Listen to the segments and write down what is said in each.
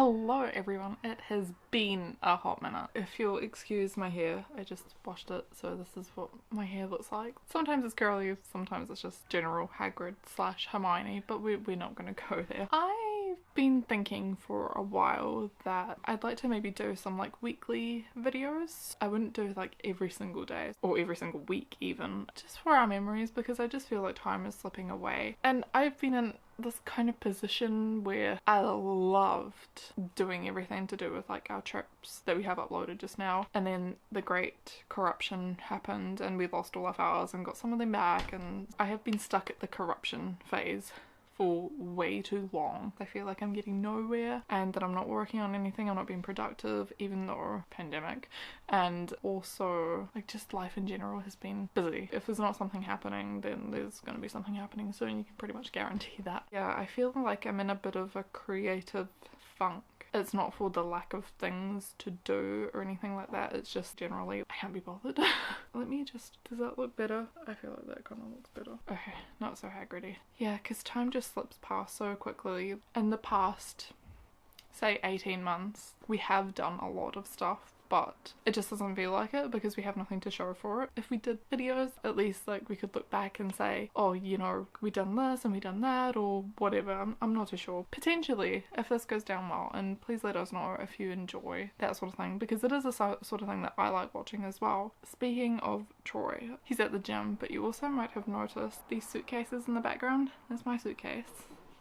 Hello everyone, it has been a hot minute. If you'll excuse my hair, I just washed it, so this is what my hair looks like. Sometimes it's curly, sometimes it's just general Hagrid / Hermione, but we're not going to go there. I've been thinking for a while that I'd like to maybe do some like weekly videos. I wouldn't do like every single day or every single week even, just for our memories, because I just feel like time is slipping away. And I've been in this kind of position where I loved doing everything to do with like our trips that we have uploaded just now, and then the great corruption happened and we lost all of ours and got some of them back, and I have been stuck at the corruption phase for way too long. I feel like I'm getting nowhere and that I'm not working on anything, I'm not being productive, even though pandemic, and also like just life in general has been busy. If there's not something happening, then there's going to be something happening soon, you can pretty much guarantee that. Yeah, I feel like I'm in a bit of a creative funk. It's not for the lack of things to do or anything like that, it's just generally I can't be bothered. Let me just, does that look better? I feel like that kind of looks better. Okay, not so Hagridy. Yeah, because time just slips past so quickly. In the past, say 18 months, we have done a lot of stuff, but it just doesn't feel like it because we have nothing to show for it. If we did videos, at least like we could look back and say, oh, you know, we done this and we done that or whatever. I'm not too sure. Potentially, if this goes down well, and please let us know if you enjoy that sort of thing, because it is a sort of thing that I like watching as well. Speaking of Troy, he's at the gym, but you also might have noticed these suitcases in the background. That's my suitcase.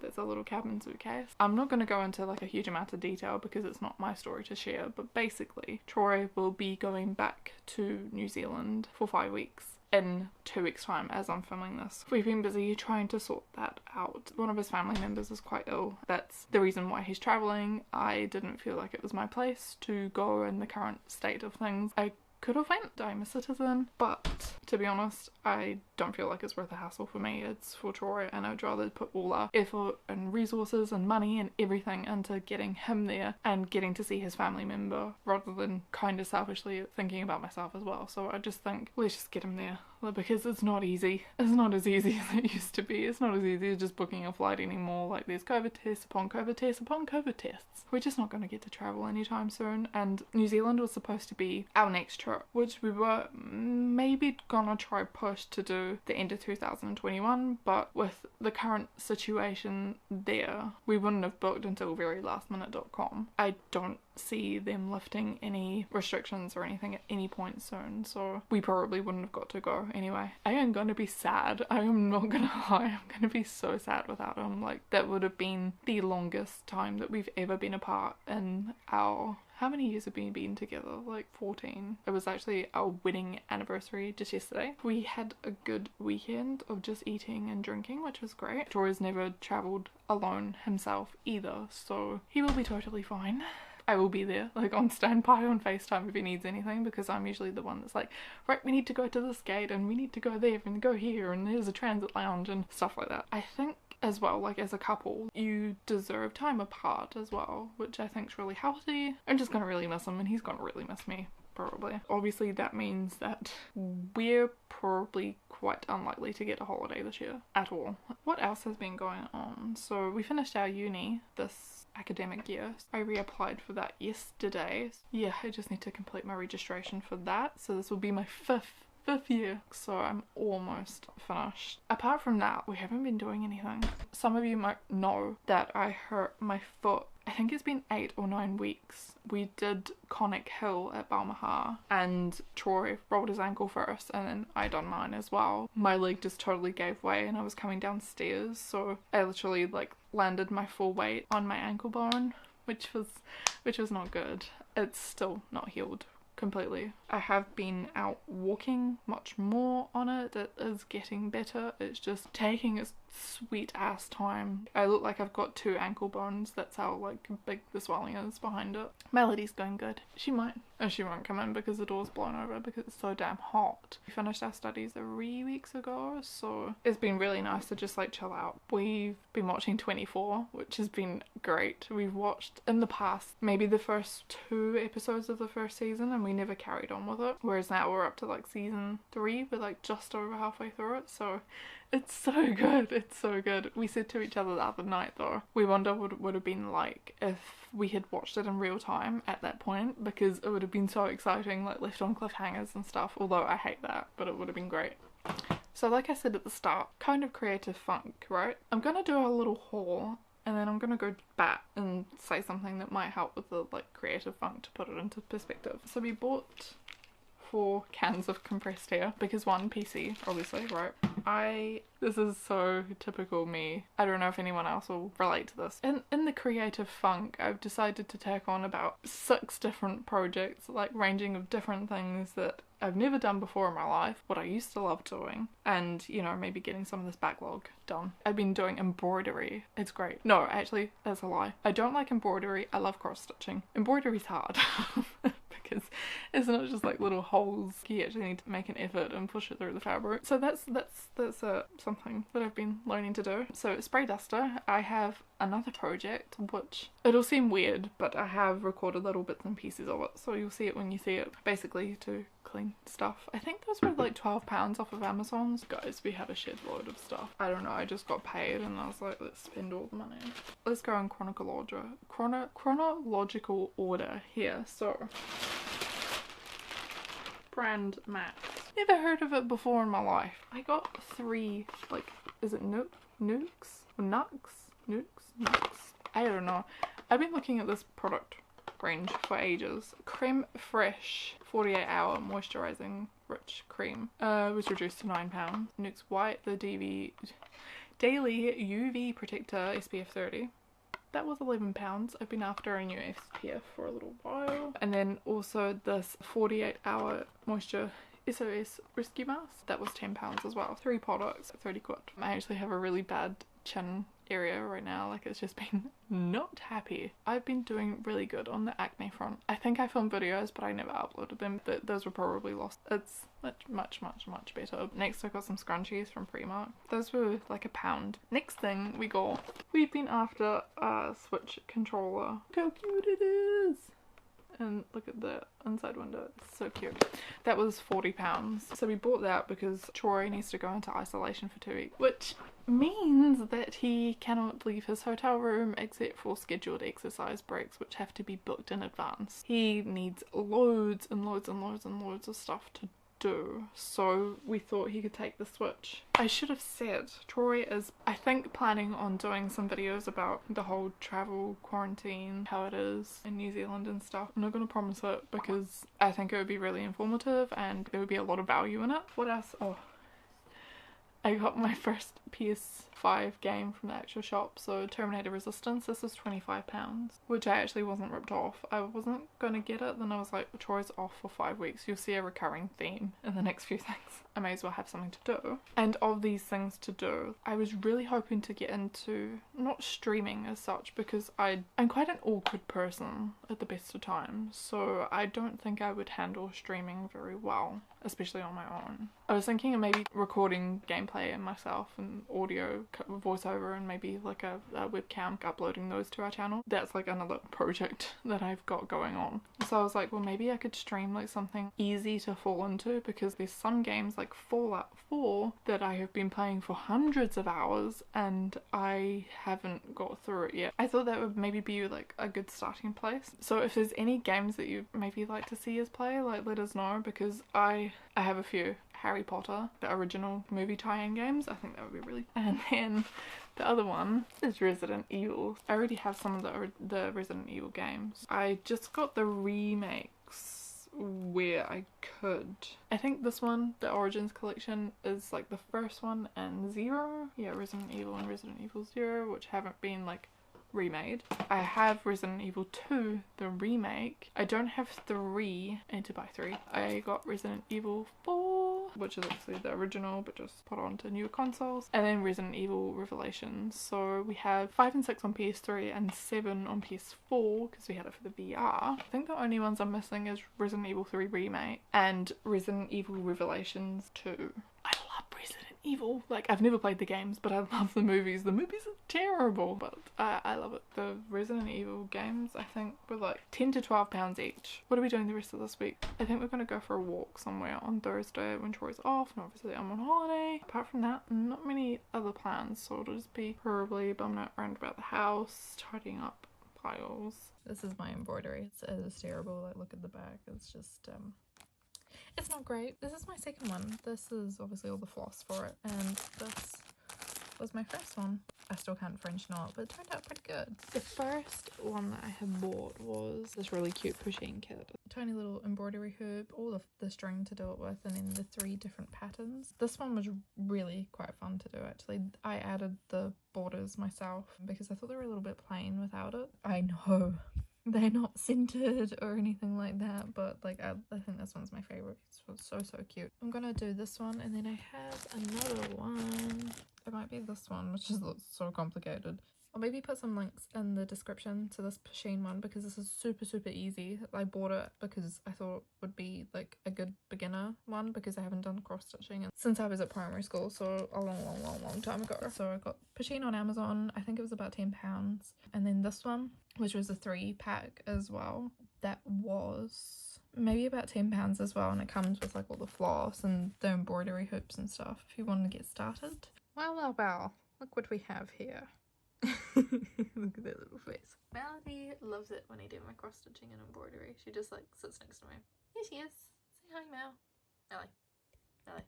It's a little cabin suitcase. I'm not going to go into like a huge amount of detail because it's not my story to share, but basically Troy will be going back to New Zealand for 5 weeks in 2 weeks time as I'm filming this. We've been busy trying to sort that out. One of his family members is quite ill. That's the reason why he's travelling. I didn't feel like it was my place to go in the current state of things. I could have went, I'm a citizen, but to be honest, I don't feel like it's worth the hassle for me. It's for Troy, and I'd rather put all our effort and resources and money and everything into getting him there and getting to see his family member rather than kind of selfishly thinking about myself as well. So I just think let's just get him there, because it's not easy. It's not as easy as it used to be. It's not as easy as just booking a flight anymore. Like there's COVID tests upon COVID tests upon COVID tests. We're just not going to get to travel anytime soon, and New Zealand was supposed to be our next trip, which we were maybe gonna try push to do the end of 2021, but with the current situation there, we wouldn't have booked until verylastminute.com. I don't see them lifting any restrictions or anything at any point soon, so we probably wouldn't have got to go anyway. I am going to be sad. I am not gonna lie, I'm gonna be so sad without him. Like that would have been the longest time that we've ever been apart in our, how many years have we been together? Like 14. It was actually our wedding anniversary just yesterday. We had a good weekend of just eating and drinking, which was great. Troy's never travelled alone himself either, so he will be totally fine. I will be there, like on standby on FaceTime if he needs anything, because I'm usually the one that's like, right, we need to go to this gate and we need to go there and go here and there's a transit lounge and stuff like that. I think as well, like as a couple, you deserve time apart as well, which I think is really healthy. I'm just gonna really miss him and he's gonna really miss me. Probably. Obviously that means that we're probably quite unlikely to get a holiday this year at all. What else has been going on? So we finished our uni this academic year. I reapplied for that yesterday. Yeah, I just need to complete my registration for that. So this will be my fifth year, so I'm almost finished. Apart from that, we haven't been doing anything. Some of you might know that I hurt my foot. I think it's been 8 or 9 weeks. We did Conic Hill at Balmaha and Troy rolled his ankle first and then I done mine as well. My leg just totally gave way and I was coming downstairs, so I literally like landed my full weight on my ankle bone, which was not good. It's still not healed completely. I have been out walking much more on it. It is getting better. It's just taking its sweet ass time. I look like I've got 2 ankle bones. That's how like big the swelling is behind it. Melody's going good. She might. Oh, she won't come in because the door's blown over because it's so damn hot. We finished our studies 3 weeks ago, so it's been really nice to just like chill out. We've been watching 24, which has been great. We've watched in the past maybe the first 2 episodes of the first season and we never carried on with it, whereas now we're up to like season 3. We're like just over halfway through it, so It's so good. It's so good. We said to each other the other night though, we wonder what it would have been like if we had watched it in real time at that point, because it would have been so exciting, like left on cliffhangers and stuff, although I hate that, but it would have been great. So like I said at the start, kind of creative funk, right? I'm gonna do a little haul and then I'm gonna go back and say something that might help with the like creative funk to put it into perspective. So we bought 4 cans of compressed air because one, PC obviously, right? This is so typical me. I don't know if anyone else will relate to this. In the creative funk, I've decided to take on about 6 different projects, like ranging of different things that I've never done before in my life, what I used to love doing, and you know, maybe getting some of this backlog done. I've been doing embroidery. It's great. No, actually, that's a lie. I don't like embroidery. I love cross stitching. Embroidery's hard. Because it's not just like little holes. You actually need to make an effort and push it through the fabric. So that's something that I've been learning to do. So spray duster, I have another project which it'll seem weird, but I have recorded little bits and pieces of it, so you'll see it when you see it. Basically to clean stuff. I think those were like £12 off of Amazon. Guys, we have a shed load of stuff. I don't know, I just got paid and I was like, let's spend all the money. Let's go in chronological order here. So brand Max. Never heard of it before in my life. I got 3, like, is it nukes? I don't know. I've been looking at this product range for ages. Creme Fraiche 48 hour moisturizing rich cream was reduced to £9. Nukes White, the daily UV protector SPF 30. That was £11. I've been after a new SPF for a little while. And then also this 48 hour moisture SOS Rescue Mask. That was £10 as well. 3 products, 30 quid. I actually have a really bad chin area right now, like it's just been not happy. I've been doing really good on the acne front. I think I filmed videos but I never uploaded them, but those were probably lost. It's much better. Next I got some scrunchies from Primark. Those were like £1. Next thing we've been after a Switch controller. Look how cute it is! And look at the inside window, it's so cute. That was £40. So we bought that because Troy needs to go into isolation for 2 weeks, which means that he cannot leave his hotel room except for scheduled exercise breaks, which have to be booked in advance. He needs loads and loads of stuff to do, so we thought he could take the Switch. I should have said, Troy is, I think, planning on doing some videos about the whole travel quarantine, how it is in New Zealand and stuff. I'm not going to promise it because I think it would be really informative and there would be a lot of value in it. What else? Oh, I got my first PS5 game from the actual shop, so Terminator Resistance. This was £25, which I actually wasn't ripped off. I wasn't gonna get it, then I was like, Troy's off for 5 weeks. You'll see a recurring theme in the next few things. I may as well have something to do. And of these things to do, I was really hoping to get into, not streaming as such, because I'm quite an awkward person at the best of times, so I don't think I would handle streaming very well, especially on my own. I was thinking of maybe recording gameplay and myself and audio voiceover and maybe like a webcam, uploading those to our channel. That's like another project that I've got going on. So I was like, well, maybe I could stream like something easy to fall into, because there's some games like Fallout 4 that I have been playing for hundreds of hours and I haven't got through it yet. I thought that would maybe be like a good starting place. So if there's any games that you maybe like to see us play, like let us know, because I have a few. Harry Potter, the original movie tie-in games, I think that would be really. And then the other one is Resident Evil. I already have some of the Resident Evil games. I just got the remakes where I could. I think this one, the Origins collection, is like the first one and 0. Yeah, Resident Evil and Resident Evil 0, which haven't been like remade. I have Resident Evil 2, the remake. I don't have 3. I need to buy 3. I got Resident Evil 4, which is obviously the original but just put onto newer consoles, and then Resident Evil Revelations. So we have 5 and 6 on PS3 and 7 on PS4 because we had it for the VR. I think the only ones I'm missing is Resident Evil 3 Remake and Resident Evil Revelations 2. I love Resident Evil. Like, I've never played the games, but I love the movies. The movies are terrible, but I love it. The Resident Evil games, I think, were like £10 to £12 each. What are we doing the rest of this week? I think we're going to go for a walk somewhere on Thursday when Troy's off, and obviously I'm on holiday. Apart from that, not many other plans, so it'll just be probably bumming out around about the house, tidying up piles. This is my embroidery. It's terrible. Like, look at the back. It's just it's not great. This is my second one. This is obviously all the floss for it, and this was my first one. I still can't French knot, but it turned out pretty good. The first one that I had bought was this really cute pushing kit. Tiny little embroidery hoop, all of the string to do it with, and then the 3 different patterns. This one was really quite fun to do actually. I added the borders myself because I thought they were a little bit plain without it. I know they're not scented or anything like that, but like I think this one's my favorite. It's so cute. I'm gonna do this one, and then I have another one. It might be this one, which just looks so complicated. I'll maybe put some links in the description to this Pasheen one because this is super easy. I bought it because I thought it would be like a good beginner one because I haven't done cross stitching since I was at primary school, so a long time ago. So I got Pasheen on Amazon. I think it was about £10, and then this one, which was a 3-pack as well, that was maybe about £10 as well, and it comes with like all the floss and the embroidery hoops and stuff if you want to get started. Well, look what we have here. Look at that little face. Melody loves it when I do my cross stitching and embroidery. She just like sits next to me. Here she is. Say hi, Mel. Melly.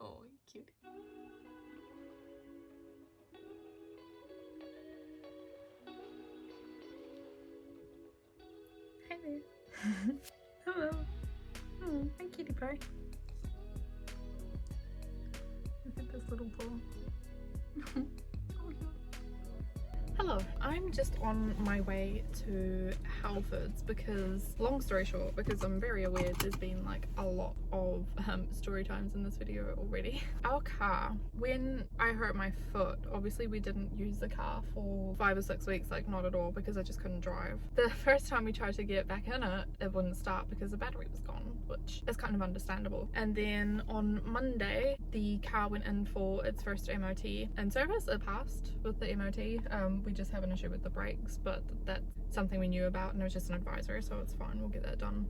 Oh, you cute. Hi there. Hello. Oh, hi, kitty pie. Look at this little paw. Hello, I'm just on my way to Halfords because, long story short, because I'm very aware there's been like a lot of story times in this video already. Our car, when I hurt my foot, obviously we didn't use the car for 5 or 6 weeks, like not at all, because I just couldn't drive. The first time we tried to get back in it, it wouldn't start because the battery was gone, which is kind of understandable. And then on Monday, the car went in for its first MOT and service. It passed with the MOT. We just have an issue with the brakes, but that's something we knew about and it was just an advisory, so it's fine. We'll get that done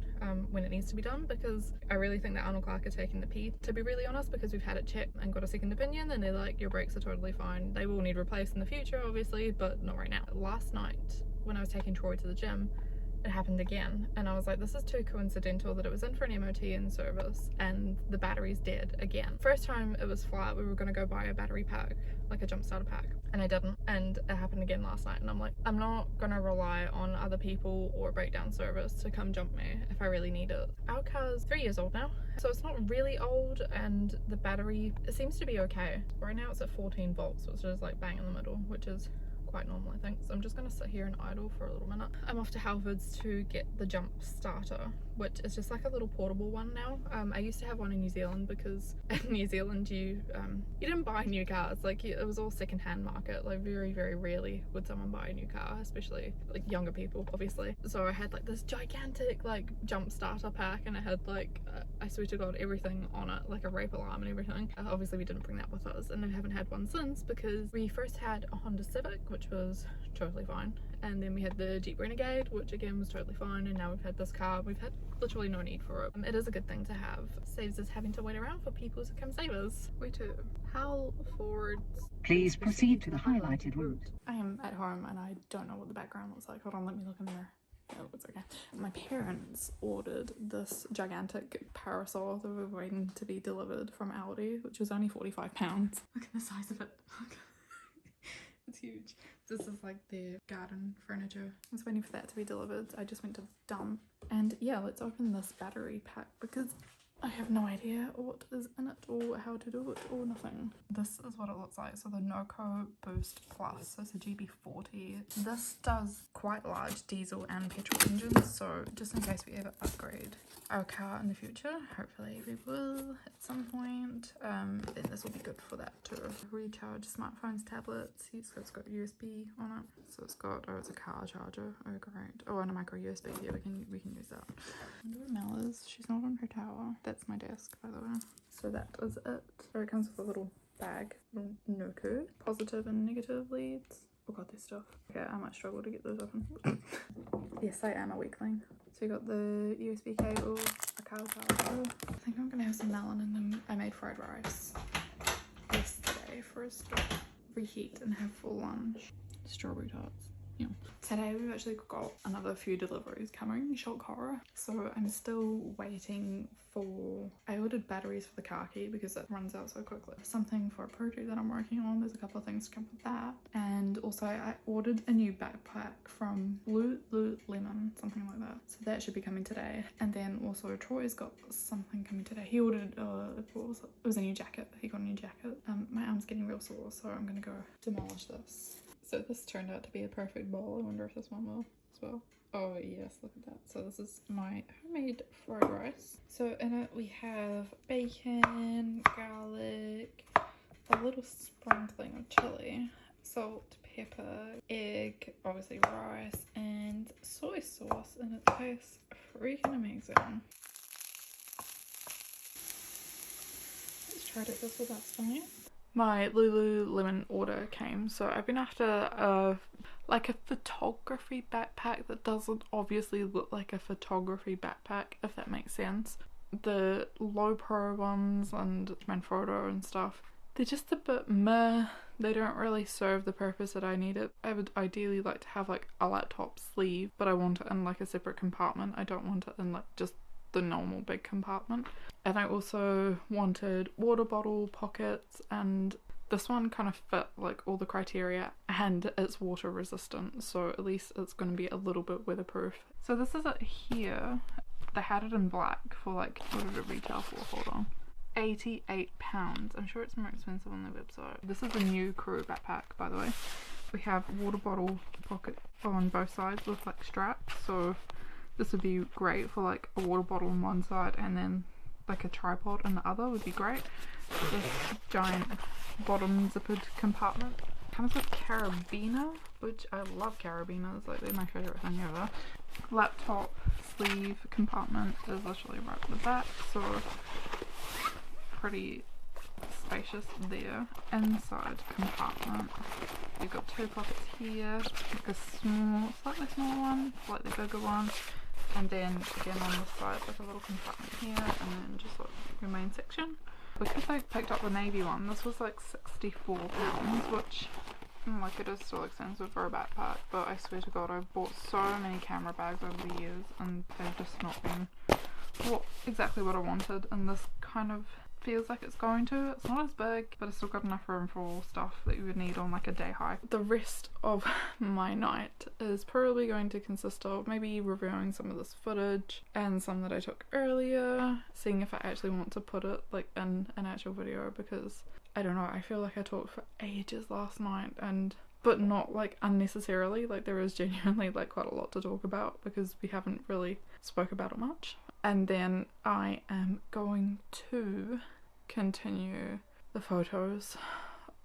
when it needs to be done, because I really think that Arnold Clark are taking the pee, to be really honest, because we've had it checked and got a second opinion and they're like, your brakes are totally fine. They will need replaced in the future obviously, but not right now. Last night when I was taking Troy to the gym, it happened again, and I was like, this is too coincidental that it was in for an MOT in service and the battery's dead again. First time it was flat, we were going to go buy a battery pack, like a jump starter pack, and I didn't, and it happened again last night, and I'm like, I'm not gonna rely on other people or breakdown service to come jump me if I really need it. Our car's 3 years old now, so it's not really old, and the battery, it seems to be okay. Right now it's at 14 volts, which is like bang in the middle, which is quite normal, I think. So I'm just gonna sit here and idle for a little minute. I'm off to Halfords to get the jump starter, which is just like a little portable one now. I used to have one in New Zealand because in New Zealand you didn't buy new cars, like it was all secondhand market. Like very rarely would someone buy a new car, especially like younger people obviously. So I had like this gigantic like jump starter pack, and it had like I swear to god everything on it, like a rape alarm and everything. Obviously we didn't bring that with us, and I haven't had one since because we first had a Honda Civic, which was totally fine, and then we had the Jeep Renegade, which again was totally fine, and now we've had this car. We've had literally no need for it. It is a good thing to have. Saves us having to wait around for people to come save us. We too. Halfords. Please proceed to the highlighted route. I am at home and I don't know what the background looks like. Hold on, let me look in the mirror. Oh, it's okay. My parents ordered this gigantic parasol that we're waiting to be delivered from Aldi, which was only £45. Look at the size of it. It's huge. This is like their garden furniture. I was waiting for that to be delivered. I just went to dump. And yeah, let's open this battery pack because I have no idea what is in it or how to do it or nothing. This is what it looks like. So the Noco Boost Plus, so it's a GB40. This does quite large diesel and petrol engines, so just in case we ever upgrade our car in the future, hopefully we will at some point, then this will be good for that to recharge smartphones, tablets. It's got USB on it, so it's got, oh, it's a car charger, oh great. Oh, and a micro USB, yeah, we can use that. I wonder where Mel is. She's not on her tower. That's my desk, by the way. So that is it. So it comes with a little bag, little Noku, positive and negative leads. Oh god, this stuff. Okay, I might struggle to get those open. Yes, I am a weakling. So you got the USB cable, a car charger. I think I'm gonna have some melon in them. I made fried rice yesterday for a start. Reheat and have for lunch. Strawberry tarts. Yeah. Today we've actually got another few deliveries coming, shock horror. So I'm still waiting for, I ordered batteries for the car key because it runs out so quickly. Something for a project that I'm working on, there's a couple of things to come with that. And also I ordered a new backpack from Lemon, something like that. So that should be coming today. And then also Troy's got something coming today. He ordered, what was it? It was a new jacket. He got a new jacket. My arm's getting real sore, so I'm gonna go demolish this. So this turned out to be a perfect bowl. I wonder if this one will as well. Oh yes, look at that. So this is my homemade fried rice. So in it we have bacon, garlic, a little sprinkling of chili, salt, pepper, egg, obviously rice, and soy sauce, and it tastes freaking amazing. Let's try to do this without spilling it. My Lululemon order came, so I've been after like a photography backpack that doesn't obviously look like a photography backpack, if that makes sense. The low pro ones and Manfrotto and stuff, they're just a bit meh. They don't really serve the purpose that I need it. I would ideally like to have like a laptop sleeve, but I want it in like a separate compartment. I don't want it in like just the normal big compartment. And I also wanted water bottle pockets, and this one kind of fit like all the criteria, and it's water resistant, so at least it's going to be a little bit weatherproof. So this is it here. They had it in black for like, what did it retail for? Hold on. £88. I'm sure it's more expensive on their website. This is a new crew backpack, by the way. We have water bottle pocket on both sides with like straps, so this would be great for like a water bottle on one side and then like a tripod on the other would be great. This giant bottom zippered compartment. Comes with carabiner, which I love carabiners, like they're my favourite thing ever. Laptop sleeve compartment is literally right at the back, so pretty spacious there. Inside compartment, you've got two pockets here, like a small, slightly smaller one, slightly bigger one, and then again on this side like a little compartment here, and then just like your main section. Because I picked up the navy one, this was like £64, which like it is still expensive for a backpack, but I swear to god I've bought so many camera bags over the years and they've just not been exactly what I wanted, and this kind of feels like it's going to. It's not as big, but it's still got enough room for all stuff that you would need on like a day hike. The rest of my night is probably going to consist of maybe reviewing some of this footage and some that I took earlier, seeing if I actually want to put it like in an actual video, because I don't know, I feel like I talked for ages last night, and but not like unnecessarily, like there is genuinely like quite a lot to talk about because we haven't really spoke about it much. And then I am going to continue the photos.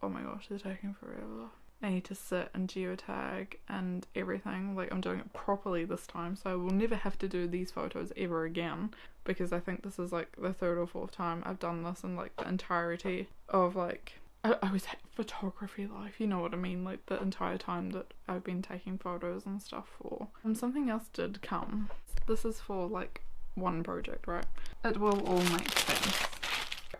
Oh my gosh, they're taking forever. I need to sit and geotag and everything. Like I'm doing it properly this time, so I will never have to do these photos ever again, because I think this is like the third or fourth time I've done this in like the entirety of like I was photography life, you know what I mean, like the entire time that I've been taking photos and stuff for. And something else did come. This is for like one project, right? It will all make sense.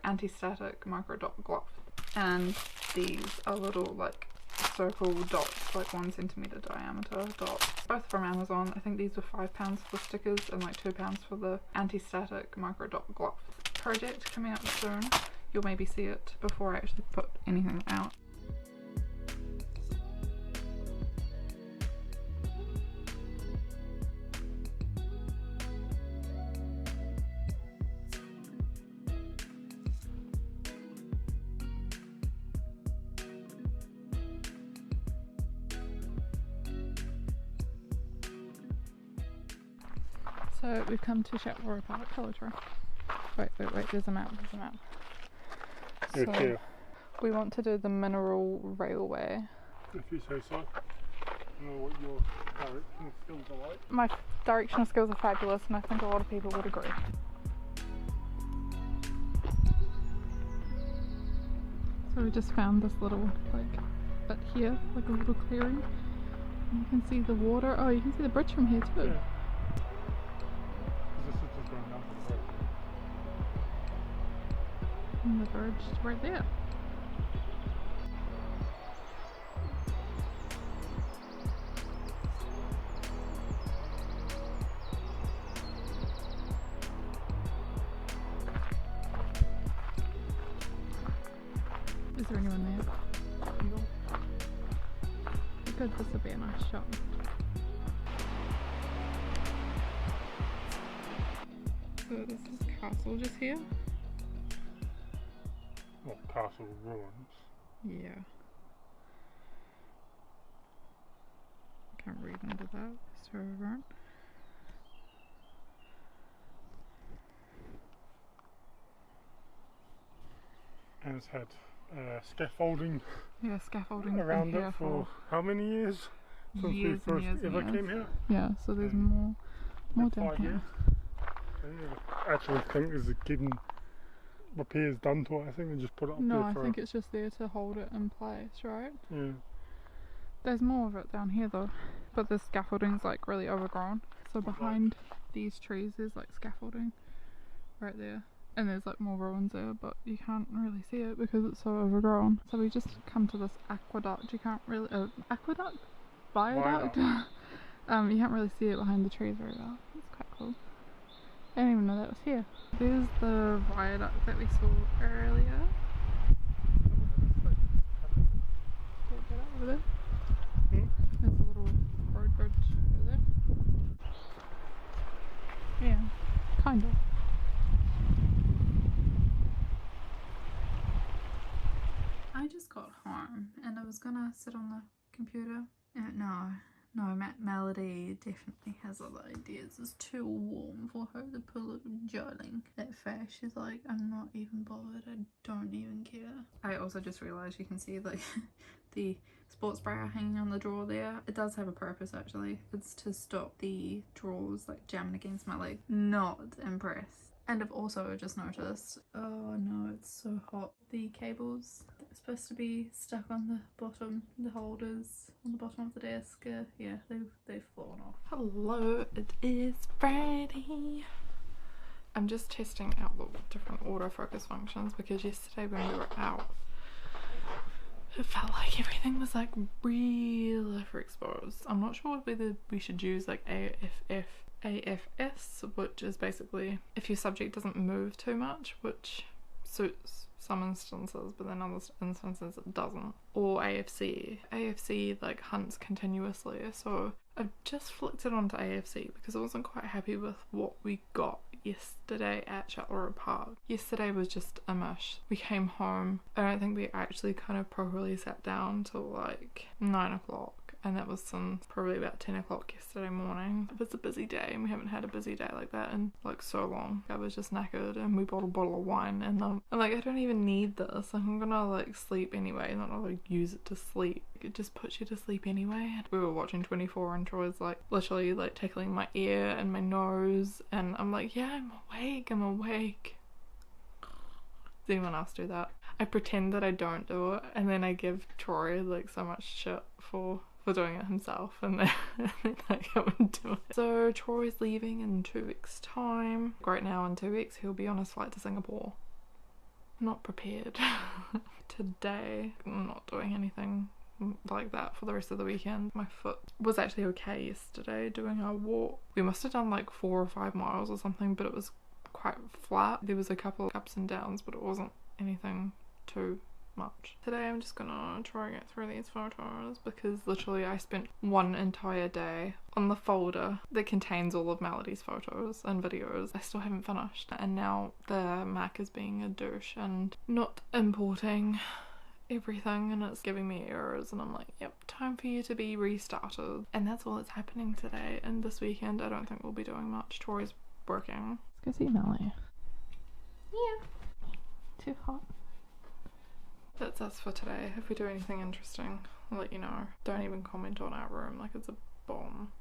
Anti-static micro dot glove, and these are little like circle dots, like 1 centimeter diameter dots, both from Amazon. I think these were £5 for stickers and like £2 for the anti-static micro dot glove. Project coming up soon. You'll maybe see it before I actually put anything out. So we've come to Cheel Park. Hello, Troy. Wait, there's a map, Okay. We want to do the mineral railway. If you say so. I know what your direction skills are like. My directional skills are fabulous, and I think a lot of people would agree. So we just found this little bit here, like a little clearing. And you can see the water. Oh, you can see the bridge from here too. Yeah. This is just going down to the road. And the bridge is right there. Is there anyone there? No. Good, this would be a nice shot. So this is castle just here? Well, castle ruins. Yeah. Can't read into that, so right. And it's had scaffolding Yeah, scaffolding around here it for how many years? Since we years and first years and ever years. came here? Yeah, so there's And more like down 5 here. years. I actually think there's getting repairs done to it. I think they just put it up No, there I for think it's just there to hold it in place, right? yeah. There's more of it down here though, but the scaffolding's like really overgrown. So behind these trees there's like scaffolding right there. And there's like more ruins there, but you can't really see it because it's so overgrown. So we just come to this aqueduct. You can't really aqueduct? Viaduct? You can't really see it behind the trees very well. It's quite cool. I didn't even know that was here. There's the viaduct that we saw earlier. Over there. There's a little road bridge over there. Yeah, kind of. I just got home and I was gonna sit on the computer. No, Melody definitely has other ideas. It's too warm for her to put a little journaling. At first she's like, I'm not even bothered, I don't even care. I also just realised you can see like the sports bra hanging on the drawer there. It does have a purpose actually. It's to stop the drawers like jamming against my leg. Not impressed. And I've also just noticed, oh no, it's so hot. The cables that are supposed to be stuck on the bottom, the holders on the bottom of the desk, yeah, they've fallen off. Hello, it is Friday. I'm just testing out the different autofocus functions because yesterday when we were out, it felt like everything was like really overexposed. I'm not sure whether we should use like AFS, which is basically if your subject doesn't move too much, which suits some instances but then other instances it doesn't, or AFC like hunts continuously. So I've just flicked it onto AFC because I wasn't quite happy with what we got yesterday at Cheel Park. Yesterday was just a mush. We came home, I don't think we actually kind of properly sat down till like 9 o'clock. And that was since probably about 10 o'clock yesterday morning. It was a busy day and we haven't had a busy day like that in like so long. I was just knackered and we bought a bottle of wine and I'm like, I don't even need this. Like, I'm gonna like sleep anyway, not like use it to sleep. It just puts you to sleep anyway. We were watching 24 and Troy's like literally like tickling my ear and my nose and I'm like, yeah, I'm awake. Does anyone else do that? I pretend that I don't do it and then I give Troy like so much shit for doing it himself and then I go and do it. So Troy's leaving in 2 weeks time. Right now in 2 weeks he'll be on his flight to Singapore. I'm not prepared. Today I'm not doing anything like that for the rest of the weekend. My foot was actually okay yesterday doing our walk. We must have done like 4 or 5 miles or something, but it was quite flat. There was a couple of ups and downs, but it wasn't anything too much. Today I'm just gonna try and get through these photos because literally I spent one entire day on the folder that contains all of Melody's photos and videos. I still haven't finished and now the Mac is being a douche and not importing everything and it's giving me errors, and I'm like, yep, time for you to be restarted. And that's all that's happening today, and this weekend I don't think we'll be doing much. Tori's working. Let's go see Melly. Yeah. Too hot. That's us for today. If we do anything interesting, I'll let you know. Don't even comment on our room like it's a bomb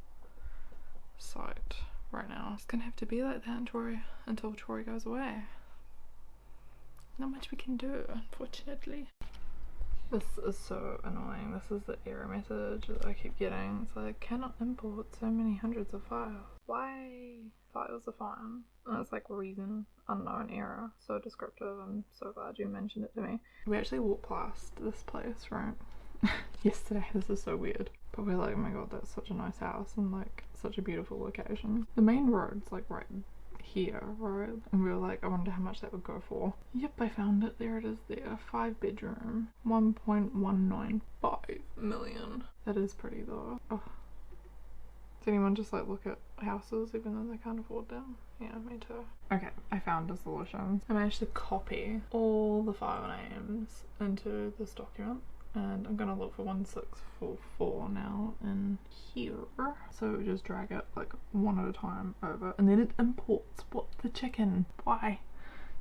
site right now. It's gonna have to be like that until Tori goes away. Not much we can do, unfortunately. This is so annoying. This is the error message that I keep getting. It's like, cannot import so many hundreds of files. Why? Files are fine. And it's like, reason unknown error. So descriptive. I'm so glad you mentioned it to me. We actually walked past this place, right? Yesterday. This is so weird. But we're like, oh my god, that's such a nice house and like such a beautiful location. The main road's like right here, right? And we were like, I wonder how much that would go for. Yep, I found it. There it is there. 5-bedroom. 1.195 million. That is pretty though. Oh. Does anyone just like look at houses even though they can't afford them? Yeah, me too. Okay, I found a solution. I managed to copy all the file names into this document. And I'm gonna look for 1644 now in here. So just drag it like one at a time over, and then it imports. What the chicken? Why?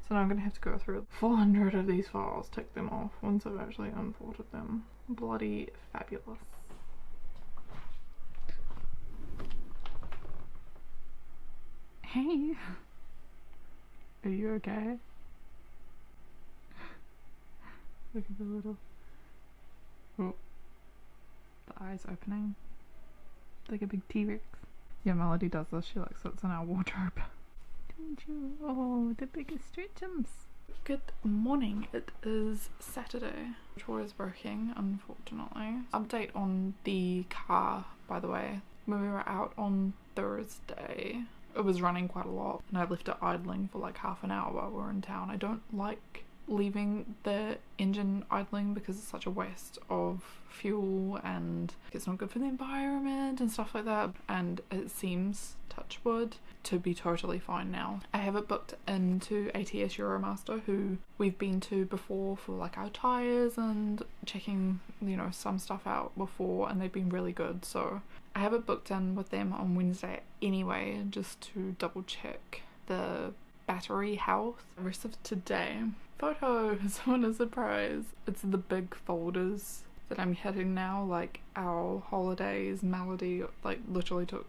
So now I'm gonna have to go through 400 of these files, tick them off once I've actually imported them. Bloody fabulous. Hey, are you okay? Look at the little. Oh, the eyes opening like a big T-Rex. Yeah, Melody does this. She like sits in our wardrobe. Don't you? Oh, the biggest stretchums. Good morning. It is Saturday. Troy is working, unfortunately. Update on the car, by the way. When we were out on Thursday, it was running quite a lot, and I left it idling for like half an hour while we were in town. I don't like leaving the engine idling because it's such a waste of fuel and it's not good for the environment and stuff like that, and it seems, touch wood, to be totally fine now. I have it booked into ATS Euromaster, who we've been to before for like our tyres and checking, you know, some stuff out before, and they've been really good. So I have it booked in with them on Wednesday anyway, just to double check the battery health. The rest of today, photos. What a surprise. It's the big folders that I'm hitting now, like our holidays. Melody like literally took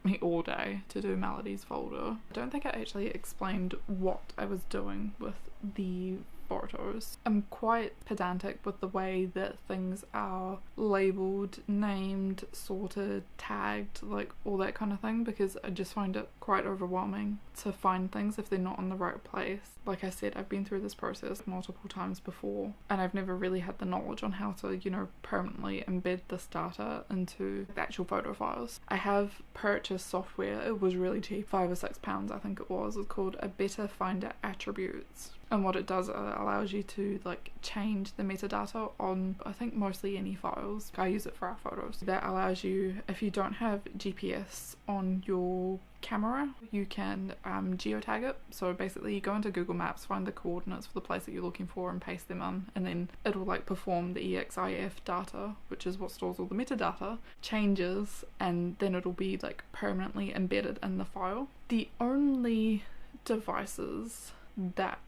me all day to do Melody's folder. I don't think I actually explained what I was doing with the photos. I'm quite pedantic with the way that things are labelled, named, sorted, tagged, like all that kind of thing, because I just find it quite overwhelming to find things if they're not in the right place. Like I said, I've been through this process multiple times before, and I've never really had the knowledge on how to, you know, permanently embed this data into the actual photo files. I have purchased software. It was really cheap, £5 or £6 I think it was. It's called A Better Finder Attributes. And what it does, it allows you to like change the metadata on, I think, mostly any files. I use it for our photos. That allows you, if you don't have GPS on your camera, you can geotag it. So basically you go into Google Maps, find the coordinates for the place that you're looking for and paste them in, and then it'll like perform the EXIF data, which is what stores all the metadata, changes, and then it'll be like permanently embedded in the file. The only devices that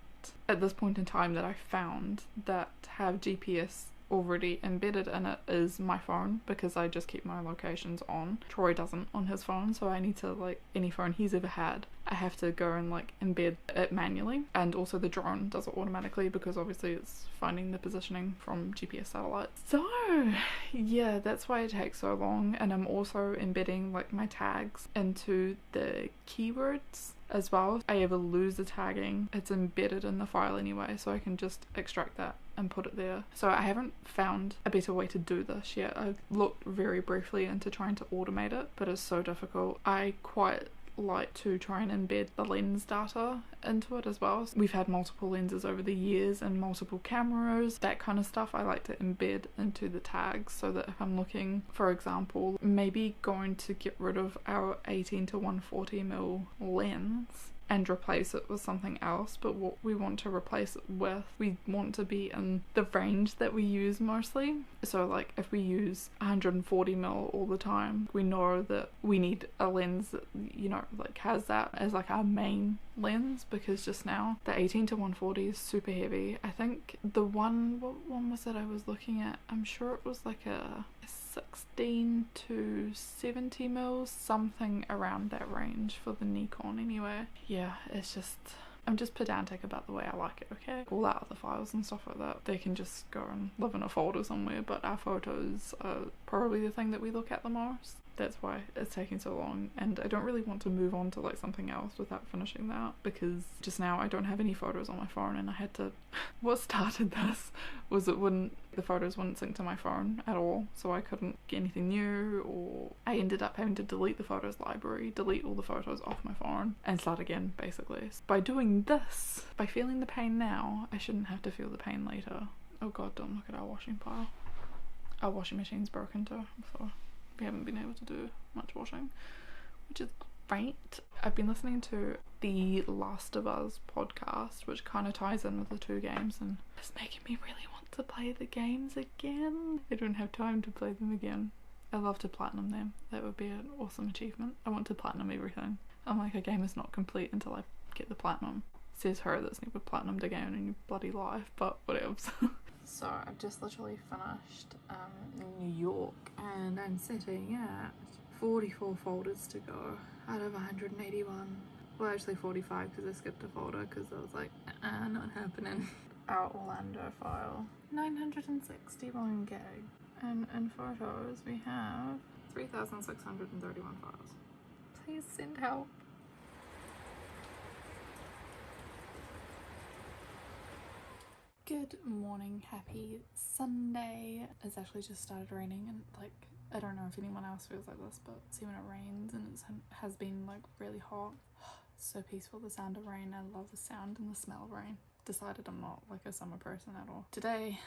at this point in time that I found that have GPS already embedded in it is my phone, because I just keep my locations on. Troy doesn't on his phone, so I need to, like, any phone he's ever had, I have to go and like embed it manually. And also the drone does it automatically, because obviously it's finding the positioning from GPS satellites. So yeah, that's why it takes so long. And I'm also embedding like my tags into the keywords as well. I ever lose the tagging, it's embedded in the file anyway, so I can just extract that and put it there. So I haven't found a better way to do this yet. I've looked very briefly into trying to automate it, but it's so difficult. I quite like to try and embed the lens data into it as well. We've had multiple lenses over the years and multiple cameras, that kind of stuff I like to embed into the tags, so that if I'm looking, for example, maybe going to get rid of our 18 to 140mm lens and replace it with something else, but what we want to replace it with, we want to be in the range that we use mostly. So like if we use 140mm all the time, we know that we need a lens that, you know, like has that as like our main lens, because just now the 18-140 is super heavy. I think the one, what one was it I was looking at? I'm sure it was like a 16-70mm, something around that range for the Nikon anyway. Yeah, it's just, I'm just pedantic about the way I like it, okay? All our other files and stuff like that, they can just go and live in a folder somewhere, but our photos are probably the thing that we look at the most. That's why it's taking so long, and I don't really want to move on to like something else without finishing that, because just now I don't have any photos on my phone, and I had to what started this was the photos wouldn't sync to my phone at all, so I couldn't get anything new, or I ended up having to delete the photos library, delete all the photos off my phone and start again basically. By doing this, by feeling the pain now, I shouldn't have to feel the pain later. Oh god, don't look at our washing pile. Our washing machine's broken too, so we haven't been able to do much washing, which is great. I've been listening to the Last of Us podcast, which kind of ties in with the two games, and it's making me really want to play the games again. I don't have time to play them again. I'd love to platinum them. That would be an awesome achievement. I want to platinum everything. I'm like, a game is not complete until I get the platinum. Says her that's never platinumed a game in your bloody life, but whatevs. So I've just literally finished New York, and I'm sitting at 44 folders to go out of 181. Well, actually 45 because I skipped a folder because I was like, not happening. Our Orlando file, 961 gig, and in photos we have 3,631 files. Please send help. Good morning, happy Sunday. It's actually just started raining, and like, I don't know if anyone else feels like this, but see when it rains and it has been like really hot, so peaceful, the sound of rain. I love the sound and the smell of rain. Decided I'm not like a summer person at all. Today,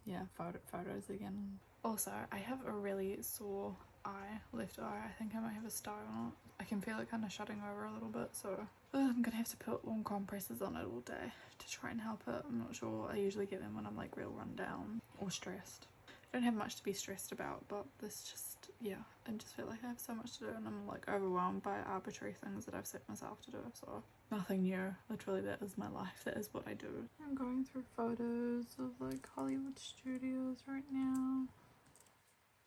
yeah, photos again. Also, I have a really sore eye, left eye. I think I might have a sty on it. I can feel it kind of shutting over a little bit, so I'm gonna have to put warm compresses on it all day to try and help it. I'm not sure. I usually get them when I'm like real run down or stressed. I don't have much to be stressed about, but this just, yeah, I just feel like I have so much to do, and I'm like overwhelmed by arbitrary things that I've set myself to do, so nothing new. Literally, that is my life. That is what I do. I'm going through photos of like Hollywood studios right now.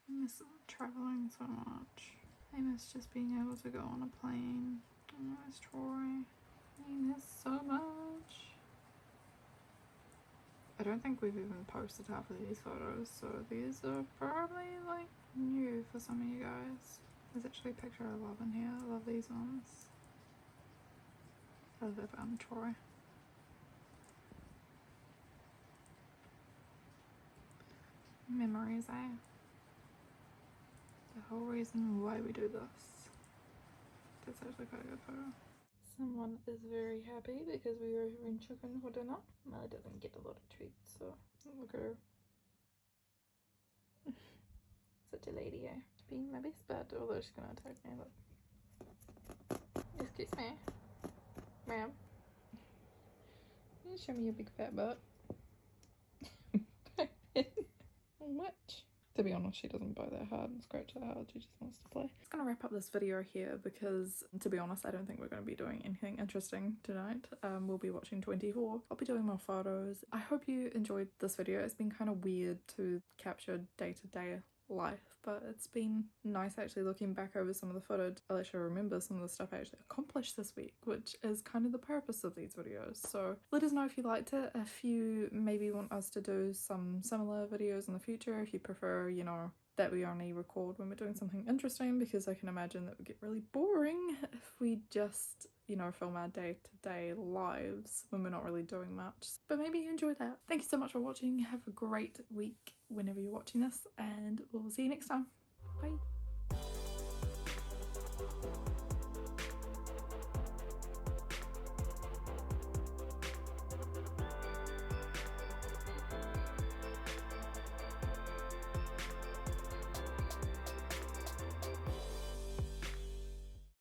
I miss traveling so much. I miss just being able to go on a plane. I miss Troy. I miss so much. I don't think we've even posted half of these photos, so these are probably like new for some of you guys. There's actually a picture I love in here. I love these ones. I live on Troy. Memories, eh? The whole reason why we do this. That's actually quite a good photo. Someone is very happy because we were having chicken for dinner. Molly doesn't get a lot of treats, so look at her. Such a lady, eh? Being my best bud, although she's gonna attack me, look. Excuse me. Ma'am. Can you show me your big fat butt? What? To be honest, she doesn't bite that hard and scratch that hard, she just wants to play. I'm just gonna wrap up this video here because, to be honest, I don't think we're gonna be doing anything interesting tonight. We'll be watching 24. I'll be doing more photos. I hope you enjoyed this video. It's been kind of weird to capture day-to-day life, but it's been nice actually looking back over some of the footage. I'll actually remember some of the stuff I actually accomplished this week, which is kind of the purpose of these videos. So let us know if you liked it, if you maybe want us to do some similar videos in the future, if you prefer, you know, that we only record when we're doing something interesting, because I can imagine that would get really boring if we just, you know, film our day-to-day lives when we're not really doing much. But maybe you enjoyed that. Thank you so much for watching. Have a great week whenever you're watching this, and we'll see you next time. Bye.